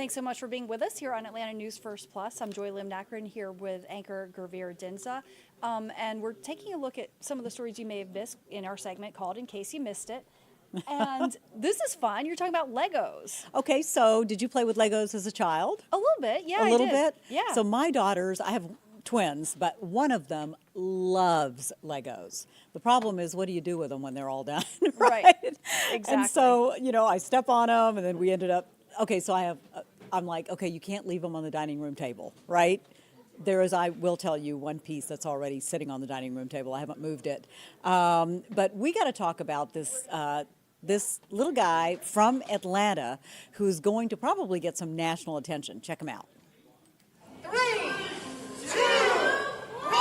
Thanks so much for being with us here on Atlanta News First Plus. I'm Joy Lim Nakrin here with anchor Gurveer Dinza. And we're taking a look at some of the stories you may have missed in our segment called In Case You Missed It. And this is fun. You're talking about Legos. Okay, so did you play with Legos as a child? A little bit, yeah. A little bit? Yeah. So my daughters, I have twins, but one of them loves Legos. The problem is, what do you do with them when they're all done? Right. Exactly. And so, I step on them, and then we ended up, okay, so I'm like, okay, you can't leave them on the dining room table, right? There is, I will tell you, one piece that's already sitting on the dining room table. I haven't moved it. But we got to talk about this little guy from Atlanta who's going to probably get some national attention. Check him out. 3, 2, 1.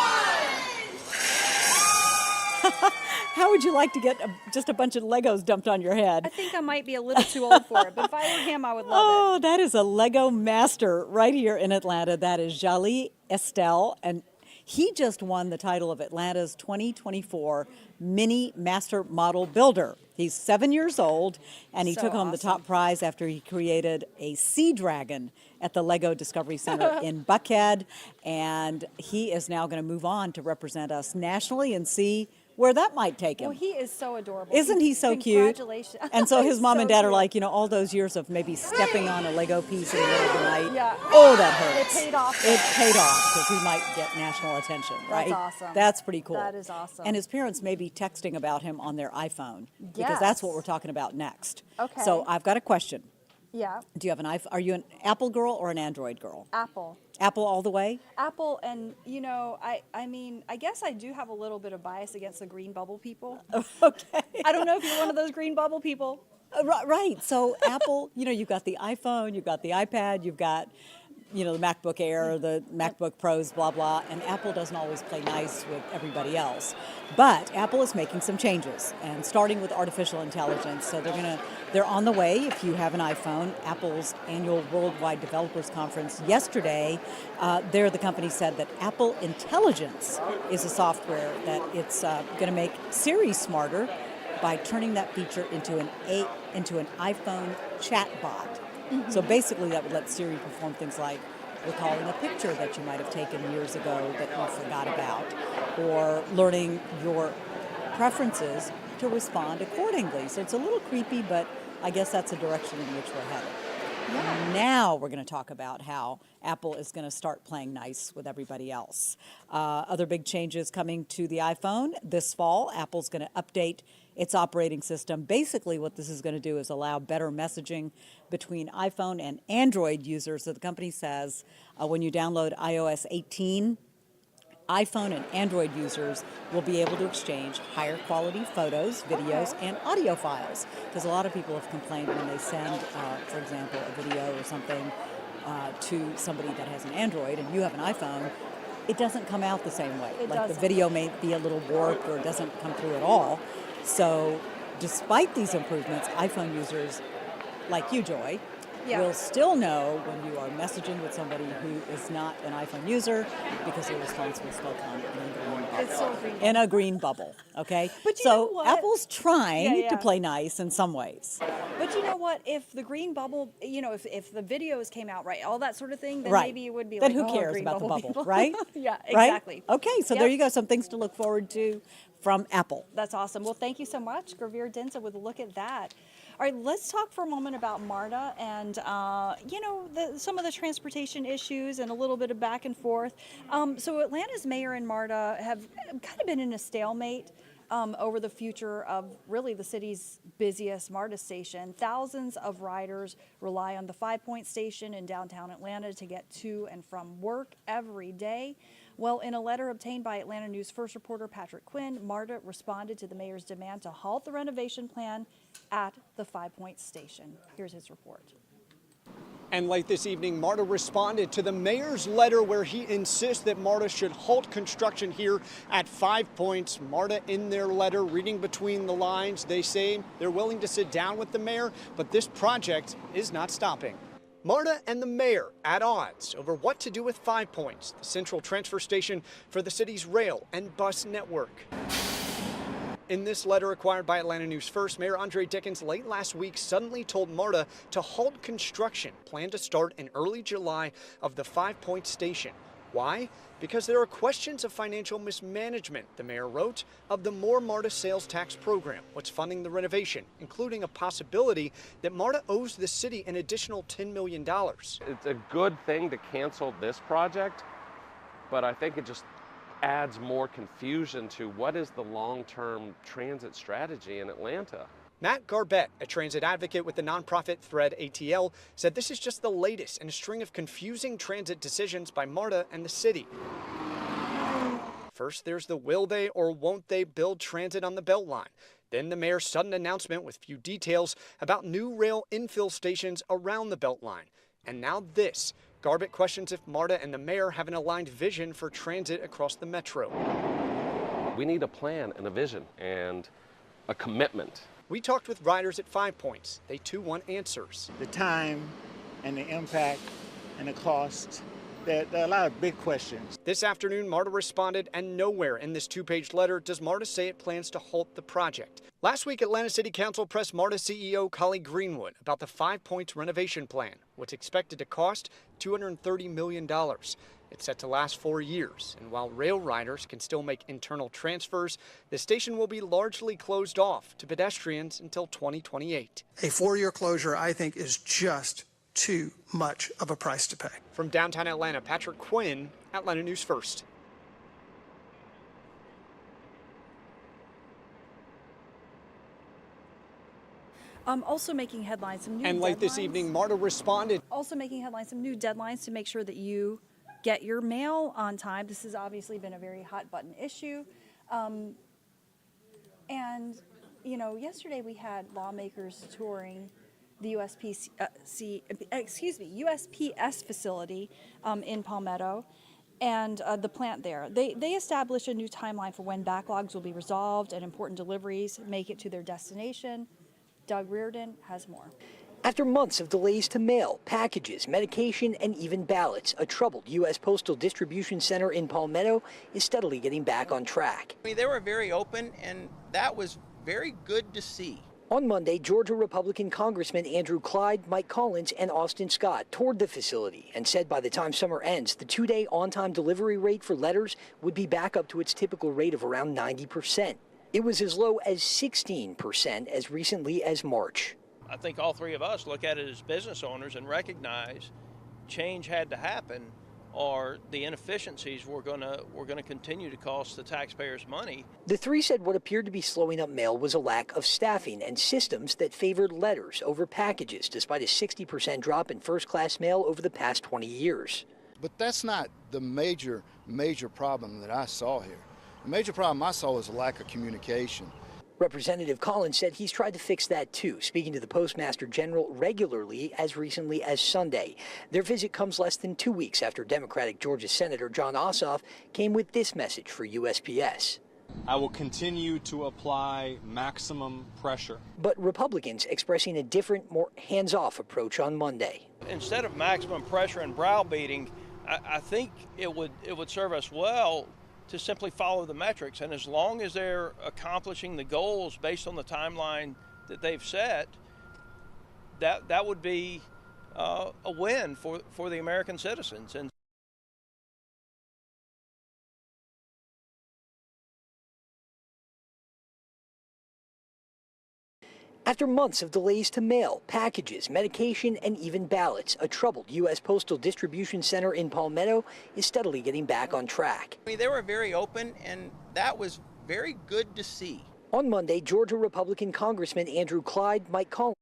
How would you like to get just a bunch of Legos dumped on your head? I think I might be a little too old for it, but if I were him, I would love Oh, that is a Lego master right here in Atlanta. That is Jali Estelle, and he just won the title of Atlanta's 2024 Mini Master Model Builder. He's 7 years old, and he took home the top prize after he created a sea dragon at the Lego Discovery Center in Buckhead, and he is now going to move on to represent us nationally and see where that might take him. Well, he is so adorable. Isn't he so cute? Congratulations. And so his mom So and dad are cute. like, all those years of maybe stepping on a Lego piece in the middle of the night. Yeah. Oh, that hurts. It paid off. It paid off because he might get national attention, right? That's awesome. That's pretty cool. That is awesome. And his parents may be texting about him on their iPhone because Yes. that's what we're talking about next. Okay. So I've got a question. Yeah. Do you have an iPhone? Are you an Apple girl or an Android girl? Apple. Apple all the way? Apple, and I mean, I guess I do have a little bit of bias against the green bubble people. Okay. I don't know if you're one of those green bubble people. Right. So Apple, you've got the iPhone, you've got the iPad, you've got, the MacBook Air, the MacBook Pros, blah, blah. And Apple doesn't always play nice with everybody else. But Apple is making some changes, and starting with artificial intelligence. So they're on the way. If you have an iPhone, Apple's annual Worldwide Developers Conference yesterday, the company said that Apple Intelligence is a software that it's going to make Siri smarter by turning that feature into an iPhone chatbot. Mm-hmm. So basically that would let Siri perform things like recalling a picture that you might have taken years ago that you forgot about, or learning your preferences to respond accordingly. So it's a little creepy, but I guess that's the direction in which we're headed. Yeah. Now we're going to talk about how Apple is going to start playing nice with everybody else. Other big changes coming to the iPhone this fall. Apple's going to update its operating system. Basically, what this is going to do is allow better messaging between iPhone and Android users. So the company says when you download iOS 18, iPhone and Android users will be able to exchange higher quality photos, videos, and audio files. Because a lot of people have complained when they send, for example, a video or something to somebody that has an Android and you have an iPhone, it doesn't come out the same way. The video may be a little warped or it doesn't come through at all. So despite these improvements, iPhone users like you, Joy, will still know when you are messaging with somebody who is not an iPhone user because their response will still come in a green bubble. Okay? But so Apple's trying to play nice in some ways. But you know what? If the green bubble, if the videos came out right, all that sort of thing, then maybe it would be then like, who cares green about the bubble, people. right? Yeah, exactly. Right? Okay, so there you go. Some things to look forward to from Apple. That's awesome. Well, thank you so much, Gurveer Dinza, with a look at that. All right, let's talk for a moment about Marta and, some of the transportation issues and a little bit of back and forth. So Atlanta's mayor and Marta have kind of been in a stalemate over the future of really the city's busiest MARTA station. Thousands of riders rely on the 5 Point station in downtown Atlanta to get to and from work every day. Well, in a letter obtained by Atlanta News First reporter Patrick Quinn, Marta responded to the mayor's demand to halt the renovation plan at the 5 Point station. Here's his report. And late this evening, Marta responded to the mayor's letter where he insists that Marta should halt construction here at 5 Points. Marta, in their letter, reading between the lines, they say they're willing to sit down with the mayor, but this project is not stopping. Marta and the mayor at odds over what to do with 5 Points, the central transfer station for the city's rail and bus network. In this letter acquired by Atlanta News First, Mayor Andre Dickens late last week suddenly told Marta to halt construction planned to start in early July of the 5 Point station. Why? Because there are questions of financial mismanagement, the mayor wrote, of the More Marta sales tax program, what's funding the renovation, including a possibility that Marta owes the city an additional $10 million. It's a good thing to cancel this project, but I think it just adds more confusion to what is the long-term transit strategy in Atlanta. Matt Garbett, a transit advocate with the nonprofit Thread ATL, said this is just the latest in a string of confusing transit decisions by Marta and the city. First, there's the will they or won't they build transit on the Beltline. Then the mayor's sudden announcement with few details about new rail infill stations around the Beltline. And now this. Garbett questions if Marta and the mayor have an aligned vision for transit across the metro. We need a plan and a vision and a commitment. We talked with riders at 5 Points. They too want answers. The time and the impact and the cost, there are a lot of big questions. This afternoon, Marta responded, and nowhere in this two-page letter does Marta say it plans to halt the project. Last week, Atlanta City Council pressed Marta CEO Collie Greenwood about the 5 Points renovation plan, what's expected to cost $230 million. It's set to last 4 years, and while rail riders can still make internal transfers, the station will be largely closed off to pedestrians until 2028. A 4-year closure, I think, is just too much of a price to pay. From downtown Atlanta, Patrick Quinn, Atlanta News First. Also making headlines, some new And late this deadlines. evening, Marta responded. Also making headlines, some new deadlines to make sure that you get your mail on time. This has obviously been a very hot button issue. And, you know, yesterday we had lawmakers touring the USPS facility in Palmetto and the plant there. They established a new timeline for when backlogs will be resolved and important deliveries make it to their destination. Doug Reardon has more. After months of delays to mail, packages, medication, and even ballots, a troubled U.S. Postal Distribution Center in Palmetto is steadily getting back on track. I mean, they were very open, and that was very good to see. On Monday, Georgia Republican Congressman Andrew Clyde, Mike Collins, and Austin Scott toured the facility and said by the time summer ends, the 2-day on-time delivery rate for letters would be back up to its typical rate of around 90%. It was as low as 16% as recently as March. I think all three of us look at it as business owners and recognize change had to happen, or the inefficiencies were going to continue to cost the taxpayers money. The three said what appeared to be slowing up mail was a lack of staffing and systems that favored letters over packages, despite a 60% drop in first-class mail over the past 20 years. But that's not the major problem that I saw here. The major problem I saw was a lack of communication. Representative Collins said he's tried to fix that too, speaking to the Postmaster General regularly as recently as Sunday. Their visit comes less than 2 weeks after Democratic Georgia Senator John Ossoff came with this message for USPS. I will continue to apply maximum pressure. But Republicans expressing a different, more hands-off approach on Monday. Instead of maximum pressure and browbeating, I think it would serve us well to simply follow the metrics, and as long as they're accomplishing the goals based on the timeline that they've set, that would be a win for the American citizens. And After months of delays to mail, packages, medication, and even ballots, a troubled U.S. Postal Distribution Center in Palmetto is steadily getting back on track. I mean, they were very open, and that was very good to see. On Monday, Georgia Republican Congressman Andrew Clyde, Mike Collins,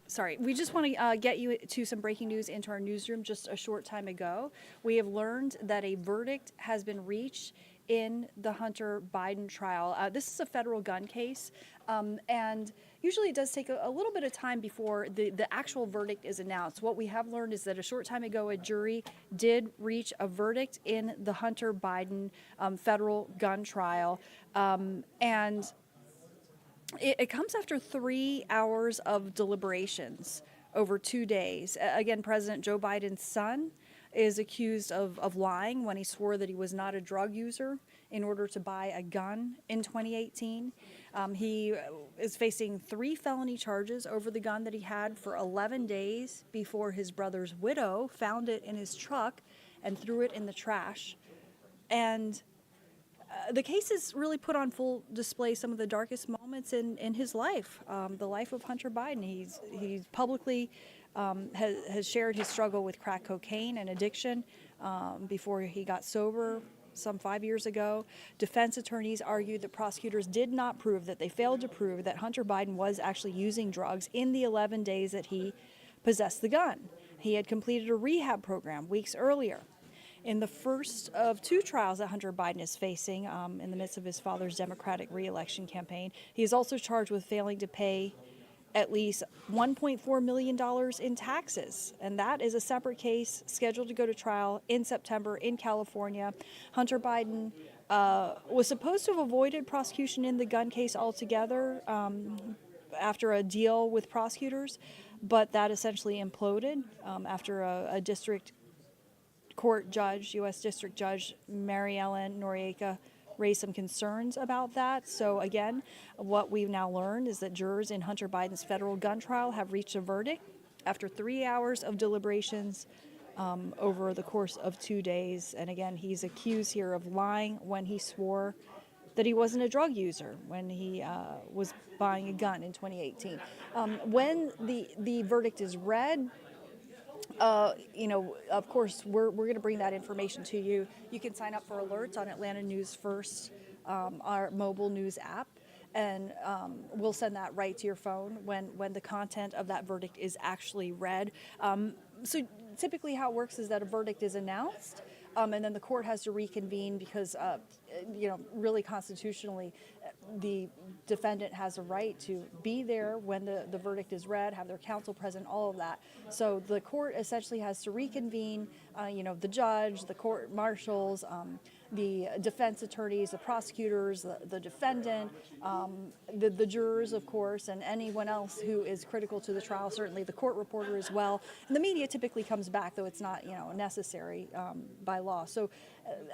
Sorry, we just want to get you to some breaking news into our newsroom just a short time ago. We have learned that a verdict has been reached in the Hunter Biden trial. This is a federal gun case, and usually it does take a little bit of time before the actual verdict is announced. What we have learned is that a short time ago, a jury did reach a verdict in the Hunter Biden federal gun trial, and it comes after 3 hours of deliberations over 2 days. Again, President Joe Biden's son, is accused of lying when he swore that he was not a drug user in order to buy a gun in 2018. He is facing 3 felony charges over the gun that he had for 11 days before his brother's widow found it in his truck and threw it in the trash. And the case has really put on full display some of the darkest moments in his life, the life of Hunter Biden. He's publicly has shared his struggle with crack cocaine and addiction before he got sober some 5 years ago. Defense attorneys argued that prosecutors did not prove, that they failed to prove that Hunter Biden was actually using drugs in the 11 days that he possessed the gun. He had completed a rehab program weeks earlier. In the first of 2 trials that Hunter Biden is facing in the midst of his father's Democratic re-election campaign, he is also charged with failing to pay at least $1.4 million in taxes. And that is a separate case scheduled to go to trial in September in California. Hunter Biden was supposed to have avoided prosecution in the gun case altogether after a deal with prosecutors, but that essentially imploded after a district court judge, U.S. District Judge Mary Ellen Noriega, raised some concerns about that. So again, what we've now learned is that jurors in Hunter Biden's federal gun trial have reached a verdict after 3 hours of deliberations over the course of 2 days. And again, he's accused here of lying when he swore that he wasn't a drug user when he was buying a gun in 2018. When the verdict is read, of course, we're going to bring that information to you. You can sign up for alerts on Atlanta News First, our mobile news app, and we'll send that right to your phone when the content of that verdict is actually read. So typically how it works is that a verdict is announced, and then the court has to reconvene because, really constitutionally, the defendant has a right to be there when the verdict is read, have their counsel present, all of that. So the court essentially has to reconvene, the judge, the court marshals, the defense attorneys, the prosecutors, the defendant, the jurors, of course, and anyone else who is critical to the trial, certainly the court reporter as well. And the media typically comes back, though it's not, necessary by law. So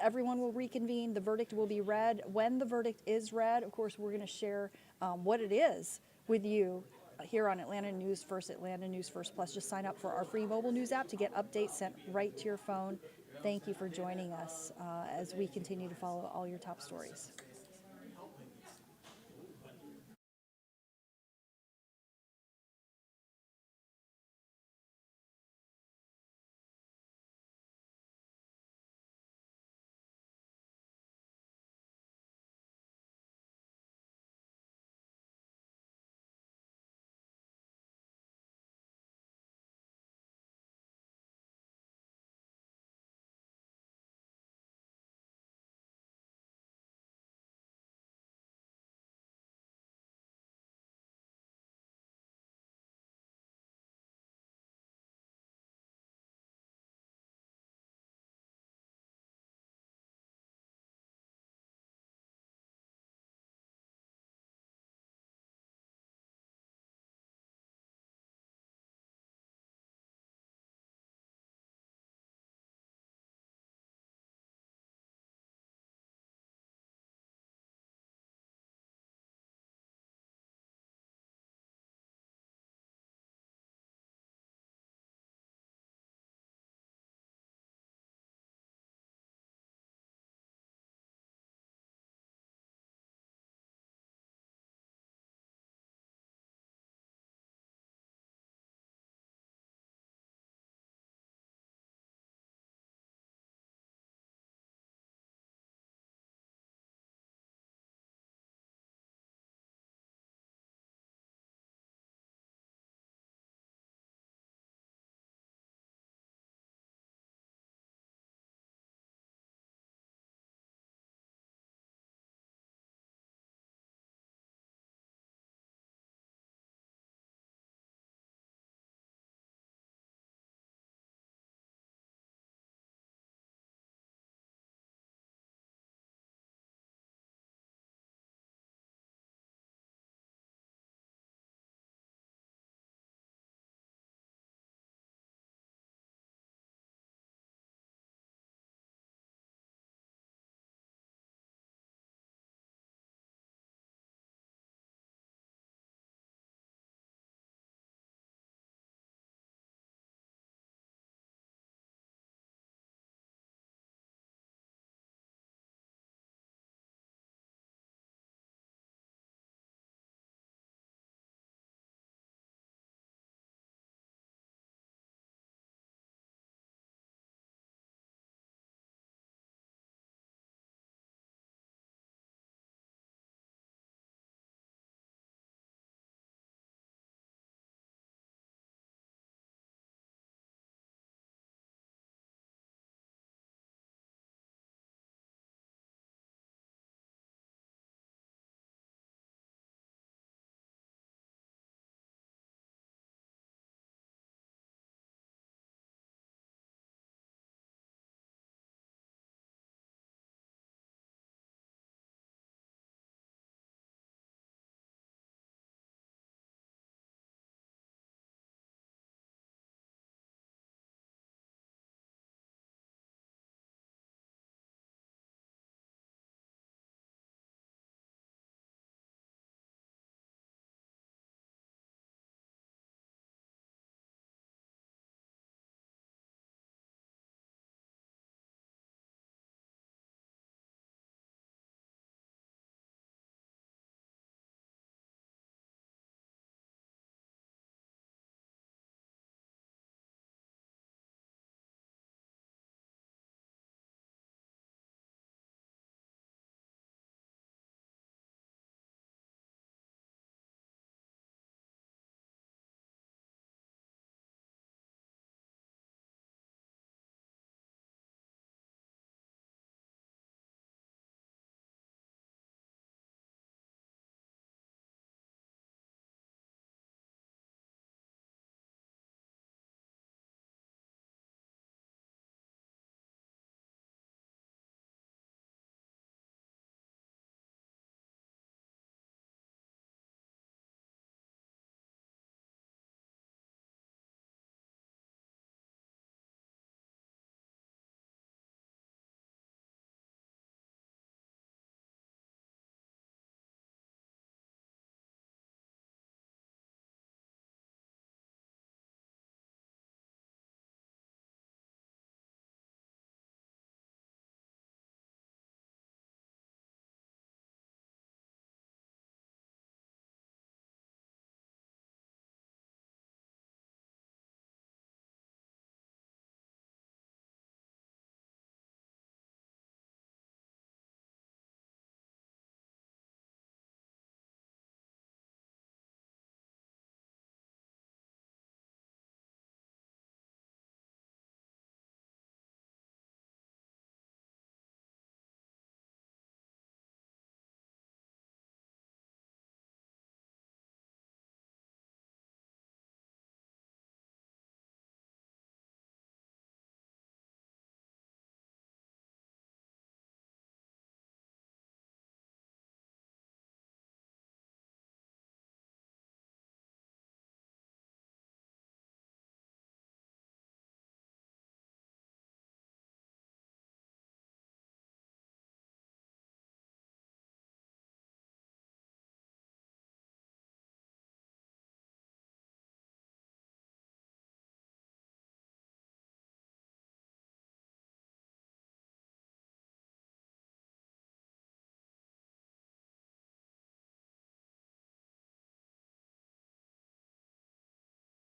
everyone will reconvene. The verdict will be read. When the verdict is read, of course, we're going to share what it is with you here on Atlanta News First, Atlanta News First Plus. Just sign up for our free mobile news app to get updates sent right to your phone. Thank you for joining us as we continue to follow all your top stories.